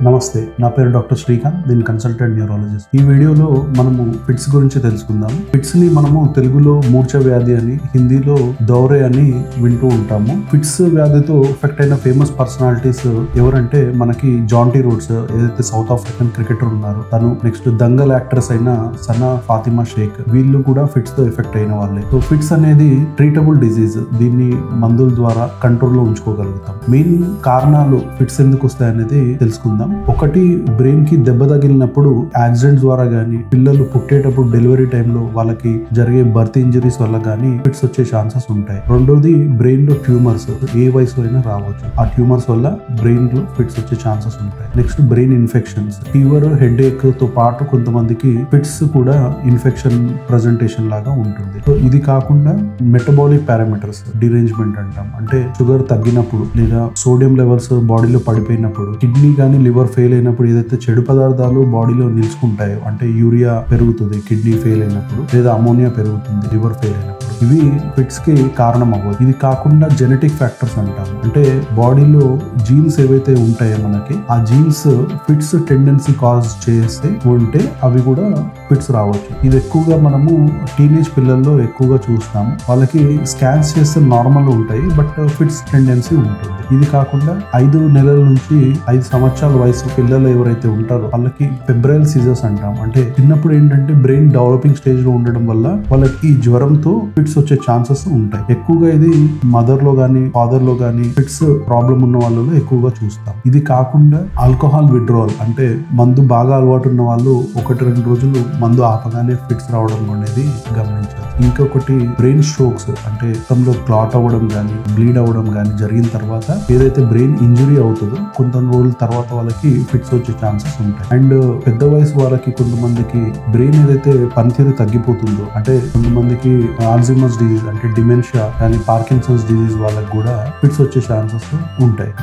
నమస్తే, నా పేరు డాక్టర్ శ్రీకాంత్, దీని కన్సల్టెంట్ న్యూరాలజిస్ట్. ఈ వీడియోలో మనము ఫిట్స్ గురించి తెలుసుకుందాం. ఫిట్స్ ని మనము తెలుగులో మూర్ఛ వ్యాధి అని, హిందీలో దౌరే అని వింటూ ఉంటాము. ఫిట్స్ వ్యాధితో ఎఫెక్ట్ అయిన ఫేమస్ పర్సనాలిటీస్ ఎవరంటే మనకి జాంటీ రోడ్స్, ఏదైతే సౌత్ ఆఫ్రికన్ క్రికెటర్ ఉన్నారు తను, నెక్స్ట్ దంగల్ యాక్ట్రెస్ అయిన సనా ఫాతిమా షేక్, వీళ్ళు కూడా ఫిట్స్ తో ఎఫెక్ట్ అయిన వాళ్ళే. సో ఫిట్స్ అనేది ట్రీటబుల్ డిజీజ్, దీన్ని మందుల ద్వారా కంట్రోల్లో ఉంచుకోగలుగుతాం. మెయిన్ కారణాలు ఫిట్స్ ఎందుకు వస్తాయనేది తెలుసుకుందాం. ఒకటి, బ్రెయిన్ కి దెబ్బ తగిలినప్పుడు యాక్సిడెంట్ ద్వారా గానీ, పిల్లలు పుట్టేటప్పుడు డెలివరీ టైంలో వాళ్ళకి జరిగే బర్త్ ఇంజరీస్ వల్ల గానీ ఫిట్స్ వచ్చే ఛాన్సెస్ ఉంటాయి. రెండోది, బ్రెయిన్ లో ట్యూమర్స్ ఏ వయసులో అయినా రావచ్చు. ఆ ట్యూమర్స్ వల్ల బ్రెయిన్ లో ఫిట్స్ వచ్చే ఛాన్సెస్ ఉంటాయి. Next, brain infections, fever, headache తో పాటు కొంతమందికి ఫిట్స్ కూడా ఇన్ఫెక్షన్ ప్రెజెంటేషన్ లాగా ఉంటుంది. సో ఇది కాకుండా మెటబాలిక్ పారామీటర్స్ డిరేంజ్మెంట్ అంటాం. అంటే షుగర్ తగ్గినప్పుడు లేదా సోడియం లెవెల్స్ బాడీలో పడిపోయినప్పుడు, కిడ్నీ కానీ లివర్ ఫెయిల్ అయినప్పుడు ఏదైతే చెడు పదార్థాలు బాడీలో నిలుచుకుంటాయో, అంటే యూరియా పెరుగుతుంది కిడ్నీ ఫెయిల్ అయినప్పుడు, లేదా అమోనియా పెరుగుతుంది లివర్ ఫెయిల్ అయినప్పుడు, ఇవి ఫిట్స్ కి కారణం అవ్వదు. ఇది కాకుండా జెనెటిక్ ఫ్యాక్టర్స్ అంటాం. అంటే బాడీలో జీన్స్ ఏవైతే ఉంటాయో మనకి, ఆ జీన్స్ ఫిట్స్ టెండెన్సీ కాజ్ చేస్తే ఉంటే అవి కూడా ఫిట్స్ రావచ్చు. ఇది ఎక్కువగా మనము టీనేజ్ పిల్లల్లో ఎక్కువగా చూస్తాము. వాళ్ళకి స్కాన్స్ చేస్తే నార్మల్ ఉంటాయి, బట్ ఫిట్స్ టెండెన్సీ ఉంటుంది. ఇది కాకుండా 5 నెలల నుంచి 5 సంవత్సరాల వయసు పిల్లలు ఎవరైతే ఉంటారో వాళ్ళకి ఫెబ్రైల్ సీజర్స్ అంటాం. అంటే చిన్నప్పుడు ఏంటంటే బ్రెయిన్ డెవలపింగ్ స్టేజ్ లో ఉండడం వల్ల వాళ్ళకి జ్వరంతో ఫిట్స్ వచ్చే ఛాన్సెస్ ఉంటాయి. ఎక్కువగా ఇది మదర్ లో గానీ ఫాదర్ లో గానీ ఫిట్స్ ప్రాబ్లం ఉన్న వాళ్ళలో ఎక్కువగా చూస్తాం. ఇది కాకుండా ఆల్కహాల్ విత్డ్రావల్, అంటే మందు బాగా అలవాటు ఉన్న వాళ్ళు 1-2 రోజులు మందు ఆపగానే ఫిట్స్ రావడం అనేది గమనించాలి. ఇంకొకటి, బ్రెయిన్ స్ట్రోక్స్, అంటే రక్తంలో క్లాట్ అవ్వడం గానీ బ్లీడ్ అవ్వడం గానీ జరిగిన తర్వాత ఏదైతే బ్రెయిన్ ఇంజురీ అవుతుందో కొంత రోజుల తర్వాత వాళ్ళకి ఫిట్స్ వచ్చే ఛాన్సెస్ ఉంటాయి. అండ్ పెద్ద వయసు వాళ్ళకి కొంతమందికి బ్రెయిన్ ఏదైతే పనితీరు తగ్గిపోతుందో, అంటే కొంతమందికి ఆల్జీమర్స్ డిజీజ్ అంటే డిమెన్షియా కానీ పార్కిన్సన్స్ డిజీజ్ వాళ్ళకి కూడా ఫిట్స్ వచ్చే ఛాన్సెస్ ఉంటాయి.